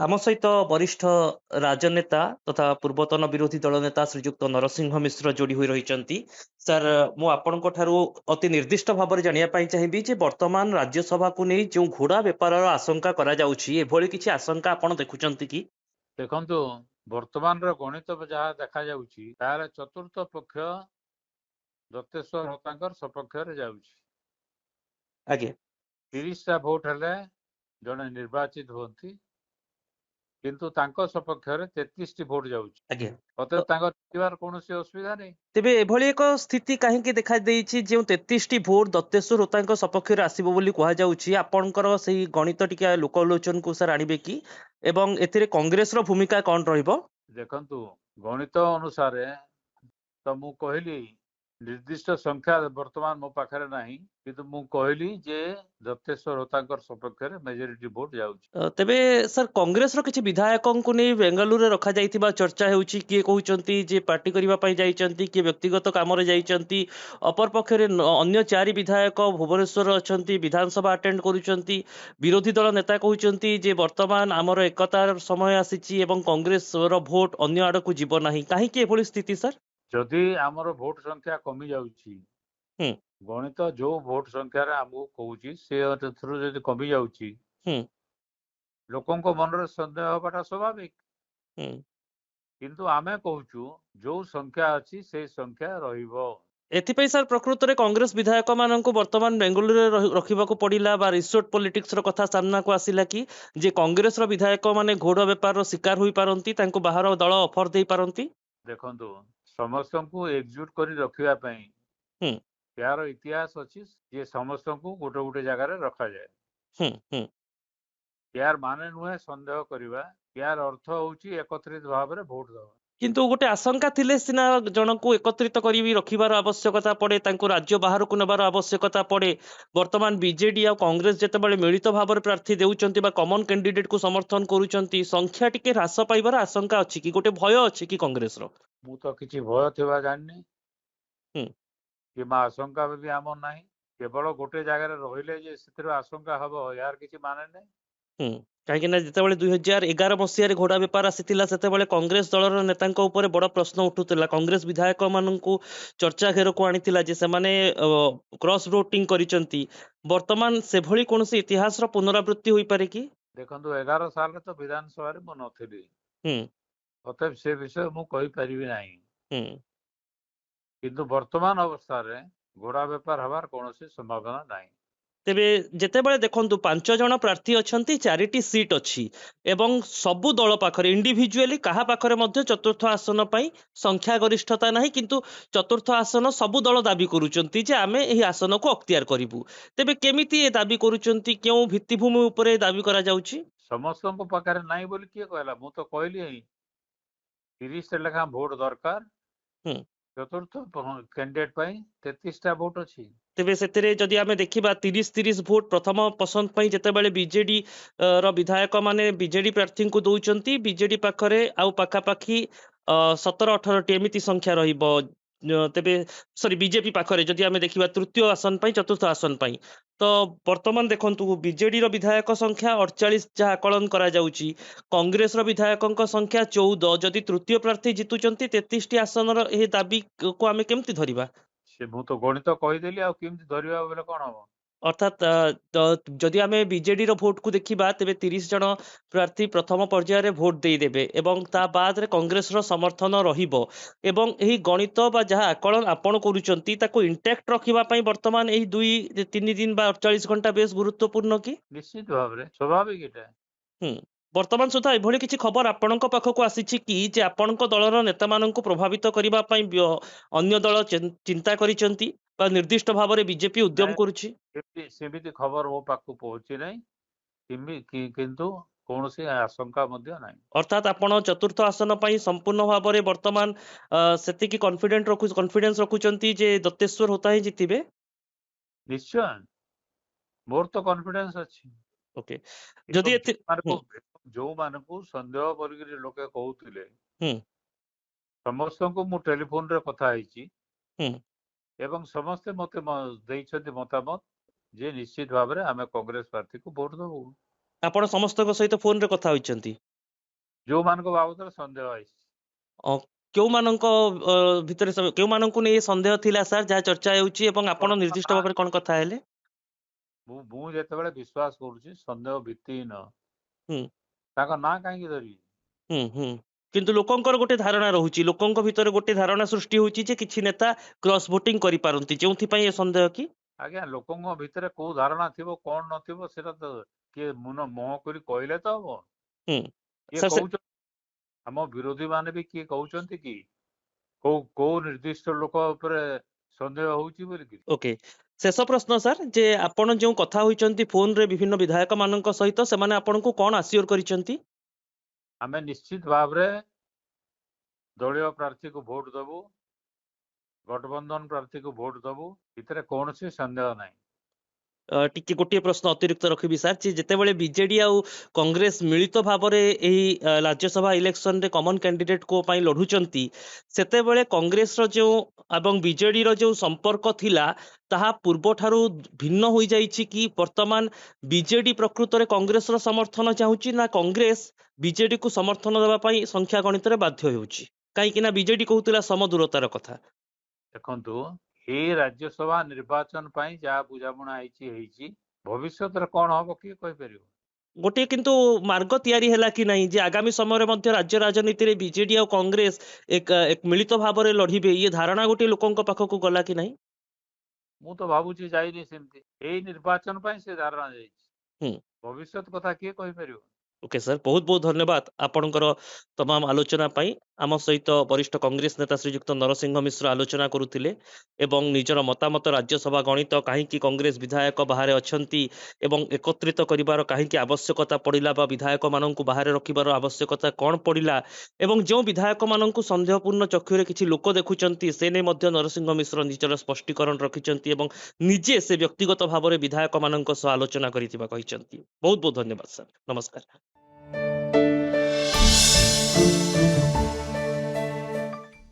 ଆମ ସହିତ ବରିଷ୍ଠ ରାଜନେତା ତଥା ପୂର୍ବତନ ବିରୋଧୀ ଦଳ ନେତା ଶ୍ରୀଯୁକ୍ତ ନରସିଂହ ମିଶ୍ର ଯୋଡି ହୋଇ ରହିଛନ୍ତି। ସାର୍, ମୁଁ ଆପଣଙ୍କ ଠାରୁ ଅତି ନିର୍ଦ୍ଦିଷ୍ଟ ଭାବରେ ଜାଣିବା ପାଇଁ ଚାହିଁବି ଯେ ବର୍ତ୍ତମାନ ରାଜ୍ୟସଭାକୁ ନେଇ ଯେଉଁ ଘୋଡା ବେପାରର ଆଶଙ୍କା କରାଯାଉଛି, ଏଭଳି କିଛି ଆଶଙ୍କା ଆପଣ ଦେଖୁଛନ୍ତି କି? ଦେଖନ୍ତୁ, ବର୍ତ୍ତମାନର ଗଣିତ ଯାହା ଦେଖାଯାଉଛି ତାହେଲେ ଚତୁର୍ଥ ପକ୍ଷ ଦତ୍ତେଶ୍ୱର ହୋତାଙ୍କର ସପକ୍ଷରେ ଯାଉଛି। ଆଜ୍ଞା। 30ଟା ଭୋଟ ହେଲେ ଜଣେ ନିର୍ବାଚିତ ହୁଅନ୍ତି, କିନ୍ତୁ ତାଙ୍କ ସପକ୍ଷରେ 33ଟି ଭୋଟ ଯାଉଛି। ଆଜ୍ଞା। ଅତଏବ ତାଙ୍କର ଜିତିବାର କୌଣସି ଅସୁବିଧା ନାହିଁ। ତେବେ ଏଭଳି ଏକ ସ୍ଥିତି କାହିଁକି ଦେଖାଦେଇଛି ଯେଉଁ 33ଟି ଭୋଟ ଦତ୍ତେଶ୍ୱର ହୋତାଙ୍କ ସପକ୍ଷରେ ଆସିବ ବୋଲି କୁହାଯାଉଛି? ଆପଣଙ୍କର ସେଇ ଗଣିତ ଟିକେ ଲୋକଲୋଚନକୁ ସାର୍ ଆଣିବେ କି, ଏବଂ ଏଥିରେ କଂଗ୍ରେସର ଭୂମିକା କଣ ରହିବ? ଦେଖନ୍ତୁ, ଗଣିତ ଅନୁସାରେ ତ ମୁଁ କହିଲି ନିର୍ଦ୍ଦିଷ୍ଟ ସଂଖ୍ୟା ବର୍ତ୍ତମାନ ମୋ ପାଖରେ ନାହିଁ, କିନ୍ତୁ ମୁଁ କହିଲି ଯେ ଦତ୍ତେଶ୍ୱର ହୋତାଙ୍କର ସପକ୍ଷରେ ମେଜରିଟି ଭୋଟ ଯାଉଛି। ତେବେ ସାର୍, କଂଗ୍ରେସର କିଛି ବିଧାୟକଙ୍କୁ ନେଇ ବେଙ୍ଗାଲୁରୁରେ ରଖାଯାଇଥିବା ଚର୍ଚ୍ଚା ହେଉଛି। କିଏ କହୁଛନ୍ତି ଯେ ପାର୍ଟି କରିବା ପାଇଁ ଯାଇଛନ୍ତି, କିଏ ବ୍ୟକ୍ତିଗତ କାମରେ ଯାଇଛନ୍ତି। ଅପରପକ୍ଷରେ ଅନ୍ୟ 4 ବିଧାୟକ ଭୁବନେଶ୍ୱର ଅଛନ୍ତି, ବିଧାନସଭା ଆଟେଣ୍ଡ କରୁଛନ୍ତି। ବିରୋଧୀ ଦଳ ନେତା କହୁଛନ୍ତି ଯେ ବର୍ତ୍ତମାନ ଆମର ଏକତାର ସମୟ ଆସିଛି ଏବଂ କଂଗ୍ରେସର ଭୋଟ ଅନ୍ୟ ଆଡକୁ ଯିବ ନାହିଁ। କାହିଁକି ଏଭଳି ସ୍ଥିତି ସାର୍? ଯଦି ଆମର ଭୋଟ ସଂଖ୍ୟା କମି ଯାଉଛି, ହୁଁ ଗଣିତ ଯୋଉ ଭୋଟ ସଂଖ୍ୟାରେ ଆମକୁ କହୁଛି ସେ ଥ୍ରୁ ଯଦି କମି ଯାଉଛି, ହୁଁ ଲୋକଙ୍କ ମନରେ ସନ୍ଦେହ ହବାଟା ସ୍ୱାଭାବିକ। ହୁଁ କିନ୍ତୁ ଆମେ କହୁଛୁ ଯୋଉ ସଂଖ୍ୟା ଅଛି ସେଇ ସଂଖ୍ୟା ରହିବ। ଏଥିପାଇଁ ସାର୍ ପ୍ରକୃତରେ କଂଗ୍ରେସ ବିଧାୟକ ମାନଙ୍କୁ ବର୍ତ୍ତମାନ ବେଙ୍ଗାଲୁରୁରେ ରଖିବାକୁ ପଡିଲା ବା ରିସୋର୍ଟ ପଲିଟିକ୍ସର କଥା ସାମ୍ନାକୁ ଆସିଲା କି, ଯେ କଂଗ୍ରେସର ବିଧାୟକ ମାନେ ଘୋଡ ବେପାରର ଶିକାର ହୋଇପାରନ୍ତି, ତାଙ୍କୁ ବାହାର ଦଳ ଅଫର ଦେଇପାରନ୍ତି? ଦେଖନ୍ତୁ, ସମସ୍ତଙ୍କୁ ଏକଜୁଟ କରି ରଖିବା ପାଇଁ ହୁଁ ଏହାର ଇତିହାସ ଅଛି ଯେ ସମସ୍ତଙ୍କୁ ଗୋଟେ ଗୋଟେ ଜାଗାରେ ରଖାଯାଏ। ହୁଁ ହୁଁ ଏହାର ମାନେ ନୁହେଁ ସନ୍ଦେହ କରିବା, ଏହାର ଅର୍ଥ ହଉଛି ଏକତ୍ରିତ ଭାବରେ ଭୋଟ ଦେବା। କିନ୍ତୁ ଗୋଟେ ଆଶଙ୍କା ଥିଲେ ସିନା ଜଣକୁ ଏକତ୍ରିତ କରି ରଖିବାର ଆବଶ୍ୟକତା ପଡେ, ତାଙ୍କୁ ରାଜ୍ୟ ବାହାରକୁ ନେବାର ଆବଶ୍ୟକତା ପଡେ। ବର୍ତ୍ତମାନ ବିଜେଡି ଆଉ କଂଗ୍ରେସ ଯେତେବେଳେ ମିଳିତ ଭାବରେ ପ୍ରାର୍ଥୀ ଦେଉଛନ୍ତି ବା କମନ କ୍ୟାଣ୍ଡିଡେଟକୁ ସମର୍ଥନ କରୁଛନ୍ତି, ସଂଖ୍ୟା ଟିକେ ହ୍ରାସ ପାଇବାର ଆଶଙ୍କା ଅଛି କି, ଗୋଟେ ଭୟ ଅଛି କି କଂଗ୍ରେସର? ମୁଁ ତ କିଛି ଭୟ ଥିବା ଜାଣିନି ହୁଁ କିମ୍ବା ଆଶଙ୍କା ବି ଆମର ନାହିଁ। କେବଳ ଗୋଟେ ଜାଗାରେ ରହିଲେ ଯେ ସେଥିରୁ ଆଶଙ୍କା ହବ, ଏହାର କିଛି ମାନେ ନାହିଁ। ହୁଁ କାହିଁକି ନା ଯେତେବେଳେ 2011 ମସିହାରେ ଘୋଡା ବେପାର ଆସିଥିଲା, ସେତେବେଳେ କଂଗ୍ରେସ ଦଳର ନେତାଙ୍କ ଉପରେ ବଡ ପ୍ରଶ୍ନ ଉଠୁଥିଲା। କଂଗ୍ରେସ ବିଧାୟକ ମାନଙ୍କୁ ଚର୍ଚ୍ଚା ଘେରକୁ ଆଣିଥିଲା ଯେ ସେମାନେ କ୍ରସ୍ ଭୋଟିଂ କରିଛନ୍ତି। ବର୍ତ୍ତମାନ ସେଭଳି କୌଣସି ଇତିହାସର ପୁନରାବୃତ୍ତି ହୋଇପାରେ କି? ଦେଖନ୍ତୁ, 11 ସାଲରେ ତ ବିଧାନସଭାରେ ମୁଁ ନଥିଲି, ହୁଁ ଅତଏବ ସେ ବିଷୟ ମୁଁ କହିପାରିବି ନାହିଁ। ହୁଁ କିନ୍ତୁ ବର୍ତ୍ତମାନ ଅବସ୍ଥାରେ ଘୋଡା ବେପାର ହେବାର କୌଣସି ସମ୍ଭାବନା ନାହିଁ। ତେବେ ଯେତେବେଳେ ଦେଖନ୍ତୁ 5 ଜଣ ପ୍ରାର୍ଥୀ ଅଛନ୍ତି, 4ଟି ସିଟ୍ ଅଛି ଏବଂ ସବୁ ଦଳ ପାଖରେ ଇଣ୍ଡିଭିଜୁଆଲି କାହା ପାଖରେ ମଧ୍ୟ ଚତୁର୍ଥ ଆସନ ପାଇଁ ସଂଖ୍ୟା ଗରିଷ୍ଠତା ନାହିଁ, କିନ୍ତୁ ଚତୁର୍ଥ ଆସନ ସବୁ ଦଳ ଦାବି କରୁଛନ୍ତି ଯେ ଆମେ ଏହି ଆସନକୁ ଅକ୍ତିଆର କରିବୁ। ତେବେ କେମିତି ଏ ଦାବି କରୁଛନ୍ତି, କେଉଁ ଭିତ୍ତିଭୂମି ଉପରେ ଦାବି କରାଯାଉଛି? ସମସ୍ତଙ୍କ ପାଖରେ ନାହିଁ ବୋଲି କିଏ କହିଲା? ମୁଁ ତ କହିଲି 30ଟା ଲେଖାଁ ଭୋଟ ଦରକାର। ହୁଁ ଚତୁର୍ଥ କ୍ୟାଣ୍ଡିଡେଟ ପାଇଁ 33ଟା ଭୋଟ ଅଛି। ତେବେ ସେଥିରେ ଯଦି ଆମେ ଦେଖିବା 30-30 ଭୋଟ ପ୍ରଥମ ପସନ୍ଦ ପାଇଁ ଯେତେବେଳେ ବିଜେଡି ର ବିଧାୟକ ମାନେ ବିଜେଡି ପ୍ରାର୍ଥୀଙ୍କୁ ଦଉଛନ୍ତି, ବିଜେଡି ପାଖରେ ଆଉ ପାଖାପାଖି 17-18ଟି ଏମିତି ସଂଖ୍ୟା ରହିବ। ତେବେ ସରି, ବିଜେପି ପାଖରେ ଯଦି ଆମେ ଦେଖିବା ତୃତୀୟ ଆସନ ପାଇଁ, ଚତୁର୍ଥ ଆସନ ପାଇଁ, ତ ବର୍ତ୍ତମାନ ଦେଖନ୍ତୁ ବିଜେଡିର ବିଧାୟକ ସଂଖ୍ୟା 48 ଯାହା ଆକଳନ କରାଯାଉଛି, କଂଗ୍ରେସର ବିଧାୟକଙ୍କ ସଂଖ୍ୟା 14। ଯଦି ତୃତୀୟ ପ୍ରାର୍ଥୀ ଜିତୁଛନ୍ତି 33ଟି ଆସନର, ଏହି ଦାବିକୁ ଆମେ କେମିତି ଧରିବା? ସେ ମୁଁ ତ ଗଣିତ କହିଦେଲି, ଆଉ କେମିତି ଧରିବା ବୋଲେ କଣ ହବ? ଅର୍ଥାତ ଯଦି ଆମେ ବିଜେଡିର ଭୋଟକୁ ଦେଖିବା, ତେବେ 30 ଜଣ ପ୍ରାର୍ଥୀ ପ୍ରଥମ ପର୍ଯ୍ୟାୟରେ ଭୋଟ ଦେଇଦେବେ ଏବଂ ତା ବାଦରେ କଂଗ୍ରେସର ସମର୍ଥନ ରହିବ। ଏବଂ ଏହି ଗଣିତ ବା ଯାହା ଆକଳନ ଆପଣ କରୁଛନ୍ତି, ତାକୁ ଇଣ୍ଟାକ୍ଟ ରଖିବା ପାଇଁ ବର୍ତ୍ତମାନ ଏହି 2-3 ଦିନ ବା 48 ଘଣ୍ଟା ବେଶ ଗୁରୁତ୍ୱପୂର୍ଣ୍ଣ କି? ନିଶ୍ଚିତ ଭାବରେ ସ୍ୱାଭାବିକ ଏଇଟା। ହୁଁ ବର୍ତ୍ତମାନ ସୁଦ୍ଧା ଏଭଳି କିଛି ଖବର ଆପଣଙ୍କ ପାଖକୁ ଆସିଛି କି ଯେ ଆପଣଙ୍କ ଦଳର ନେତାମାନଙ୍କୁ ପ୍ରଭାବିତ କରିବା ପାଇଁ ଅନ୍ୟ ଦଳ ଚିନ୍ତା କରିଛନ୍ତି ବା ନିର୍ଦ୍ଦିଷ୍ଟ ଭାବରେ ବିଜେପି ଉଦ୍ୟମ କରୁଛି? ସେମିତି ଖବର ମୋ ପାଖକୁ ପହଞ୍ଚି ନାହିଁ, କିନ୍ତୁ କୌଣସି ଆଶଙ୍କା ମଧ୍ୟ ନାହିଁ। ଅର୍ଥାତ ଆପଣ ଚତୁର୍ଥ ଆସନ ପାଇଁ ସମ୍ପୂର୍ଣ୍ଣ ଭାବରେ ବର୍ତ୍ତମାନ ସେତିକି କନଫିଡେନ୍ସ ରଖୁଛନ୍ତି ଯେ ଦତ୍ତେଶ୍ୱର ହୋତା ହିଁ ଜିତିବେ? ନିଶ୍ଚୟ, ମୋର ତ କନଫିଡେନ୍ସ ଅଛି। ଓକେ। ଯଦି ଏବଂ ହୁଁ ଯୋଉମାନଙ୍କୁ ସନ୍ଦେହ କରିକିରି ଲୋକେ କହୁଥିଲେ, ହୁଁ ସମସ୍ତଙ୍କୁ ମୁଁ ଟେଲିଫୋନରେ କଥା ହେଇଛି ହୁଁ ଏବଂ ସମସ୍ତେ ମତେ ଦେଇଛନ୍ତି ମତାମତ ଯେ ନିଶ୍ଚିତ ଭାବରେ ଆମେ କଂଗ୍ରେସ ପ୍ରାର୍ଥୀକୁ ଭୋଟ ଦେବୁ। ଆପଣ ସମସ୍ତଙ୍କ ସହିତ ଫୋନରେ କଥା ହୋଇଛନ୍ତି? ଯୋଉମାନଙ୍କ ବାବଦରେ ସନ୍ଦେହ ଅଛି। ଅ, କେଉଁମାନଙ୍କ ଭିତରେ କେଉଁମାନଙ୍କୁ ନେଇ ଏ ସନ୍ଦେହ ଥିଲା ସାର୍ ଯାହା ଚର୍ଚ୍ଚା ହେଉଛି ଏବଂ ଆପଣ ନିର୍ଦ୍ଦିଷ୍ଟ ଭାବରେ କଣ କଥା ହେଲେ? ମୁଁ ଯେତେବେଳେ ବିଶ୍ୱାସ କରୁଛି ସନ୍ଦେହ ଭିତ୍ତିହୀନ, ହୁଁ ତାଙ୍କ ନାଁ କାହିଁକି ଧରିବି? ହୁଁ ହୁଁ କିନ୍ତୁ ଲୋକଙ୍କର ଗୋଟେ ଧାରଣା ରହୁଛି, ଲୋକଙ୍କ ଭିତରେ ଗୋଟେ ଧାରଣା ସୃଷ୍ଟି ହଉଛି ଯେ କିଛି ନେତା କ୍ରସ୍ ଭୋଟିଂ କରିପାରନ୍ତି, ଯେଉଁଥିପାଇଁ ଏ ସନ୍ଦେହ କି? ଆଜ୍ଞା, ଲୋକଙ୍କ ଭିତରେ କୋଉ ଧାରଣା ଥିବ କଣ ନଥିବ ସେଟା ତ କିଏ ମୁହଁ କରି କହିଲେ ତ ହବ। ହୁଁ କିଏ ସାର୍ କହୁଛନ୍ତି, ଆମ ବିରୋଧୀ ମାନେ ବି କିଏ କହୁଛନ୍ତି କି କୋଉ କୋଉ ନିର୍ଦ୍ଦିଷ୍ଟ ଲୋକ ଉପରେ ସନ୍ଦେହ ହଉଛି ବୋଲିକି? ଓକେ, ଶେଷ ପ୍ରଶ୍ନ ସାର୍, ଯେ ଆପଣ ଯେଉଁ କଥା ହୋଇଛନ୍ତି ଫୋନରେ ବିଭିନ୍ନ ବିଧାୟକ ମାନଙ୍କ ସହିତ, ସେମାନେ ଆପଣଙ୍କୁ କଣ ଆସିଓର କରିଛନ୍ତି? ଆମେ ନିଶ୍ଚିତ ଭାବରେ ଦଳୀୟ ପ୍ରାର୍ଥୀକୁ ଭୋଟ ଦେବୁ, ଗଠବନ୍ଧନ ପ୍ରାର୍ଥୀକୁ ଭୋଟ ଦେବୁ, ଏଥିରେ କୌଣସି ସନ୍ଦେହ ନାହିଁ। ଟିକେ ଗୋଟିଏ ପ୍ରଶ୍ନ ଅତିରିକ୍ତ ରଖିବି ସାର୍, ଯେ ଯେତେବେଳେ ବିଜେଡି ଆଉ କଂଗ୍ରେସ ମିଳିତ ଭାବରେ ଏହି ରାଜ୍ୟସଭା ଇଲେକ୍ସନରେ କମନ କ୍ୟାଣ୍ଡିଡେଟ କୋ ପାଇଁ ଲଢୁଛନ୍ତି, ସେତେବେଳେ କଂଗ୍ରେସର ଯେଉଁ ଏବଂ ବିଜେଡିର ଯେଉଁ ସମ୍ପର୍କ ଥିଲା ତାହା ପୂର୍ବଠାରୁ ଭିନ୍ନ ହୋଇଯାଇଛି କି? ବର୍ତ୍ତମାନ ବିଜେଡି ପ୍ରକୃତରେ କଂଗ୍ରେସର ସମର୍ଥନ ଚାହୁଁଛି ନା କଂଗ୍ରେସ ବିଜେଡିକୁ ସମର୍ଥନ ଦେବା ପାଇଁ ସଂଖ୍ୟା ଗଣିତରେ ବାଧ୍ୟ ହେଉଛି? କାହିଁକି ନା ବିଜେଡି କହୁଥିଲା ସମଦୂରତାର କଥା। ଦେଖନ୍ତୁ, ଏଇ ରାଜ୍ୟସଭା ନିର୍ବାଚନ ପାଇଁ ଯାହା ବୁଝାମଣା ହେଇଛି, ଭବିଷ୍ୟତରେ କଣ ହବ କିଏ କହିପାରିବ? ଗୋଟିଏ କିନ୍ତୁ ମାର୍ଗ ତିଆରି ହେଲା କି ନାହିଁ ଯେ ଆଗାମୀ ସମୟରେ ମଧ୍ୟ ରାଜ୍ୟ ରାଜନୀତିରେ ବିଜେଡି ଆଉ କଂଗ୍ରେସ ଏକ ମିଳିତ ଭାବରେ ଲଢିବେ, ଇଏ ଧାରଣା ଗୋଟିଏ ଲୋକଙ୍କ ପାଖକୁ ଗଲା କି ନାହିଁ? ମୁଁ ତ ଭାବୁଛି ଯାଇନି ସେମିତି। ଏଇ ନିର୍ବାଚନ ପାଇଁ ସେ ଧାରଣା ଯାଇଛି, ହୁଁ ଭବିଷ୍ୟତ କଥା କିଏ କହିପାରିବ? ଓକେ ସାର୍, ବହୁତ ବହୁତ ଧନ୍ୟବାଦ ଆପଣଙ୍କର ତମାମ ଆଲୋଚନା ପାଇଁ। ଆମ ସହିତ ବରିଷ୍ଠ କଂଗ୍ରେସ ନେତା ଶ୍ରୀଯୁକ୍ତ ନରସିଂହ ମିଶ୍ର ଆଲୋଚନା କରୁଥିଲେ ଏବଂ ନିଜର ମତାମତ ରାଜ୍ୟସଭା ଗଣିତ, କାହିଁକି କଂଗ୍ରେସ ବିଧାୟକ ବାହାରେ ଅଛନ୍ତି ଏବଂ ଏକତ୍ରିତ କରିବାର କାହିଁକି ଆବଶ୍ୟକତା ପଡ଼ିଲା ବା ବିଧାୟକମାନଙ୍କୁ ବାହାରେ ରଖିବାର ଆବଶ୍ୟକତା କ'ଣ ପଡ଼ିଲା ଏବଂ ଯେଉଁ ବିଧାୟକମାନଙ୍କୁ ସନ୍ଦେହପୂର୍ଣ୍ଣ ଚକ୍ଷୁରେ କିଛି ଲୋକ ଦେଖୁଛନ୍ତି ସେ ନେଇ ମଧ୍ୟ ନରସିଂହ ମିଶ୍ର ନିଜର ସ୍ପଷ୍ଟୀକରଣ ରଖିଛନ୍ତି ଏବଂ ନିଜେ ସେ ବ୍ୟକ୍ତିଗତ ଭାବରେ ବିଧାୟକମାନଙ୍କ ସହ ଆଲୋଚନା କରିଥିବା କହିଛନ୍ତି। ବହୁତ ବହୁତ ଧନ୍ୟବାଦ ସାର୍, ନମସ୍କାର।